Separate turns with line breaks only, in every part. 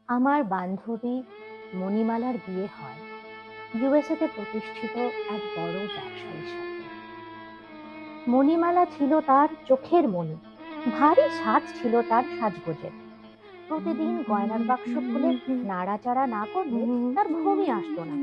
আমার বান্ধবী মণিমালার বিয়ে হয় ইউএসএতে প্রতিষ্ঠিত এক বড় ব্যবসায়ীর সাথে। মণিমালা ছিল তার চোখের মণি, ভারী সাজ ছিল তার সাজগোজের। প্রতিদিন গয়নার বাক্স খুলে নাড়াচাড়া না করলে তার ঘুমই আসতো না।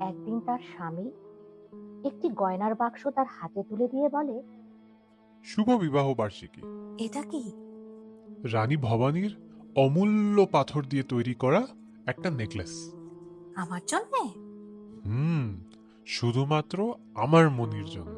একদিন তার স্বামী একটি গয়নার বাক্স তার হাতে তুলে দিয়ে বলে,
শুভ বিবাহ বার্ষিকী।
এটা কি?
রানী ভবানীর অমূল্য পাথর দিয়ে তৈরি করা একটা নেকলেস।
আমার জন্যে?
হুম, শুধুমাত্র আমার মনির জন্য।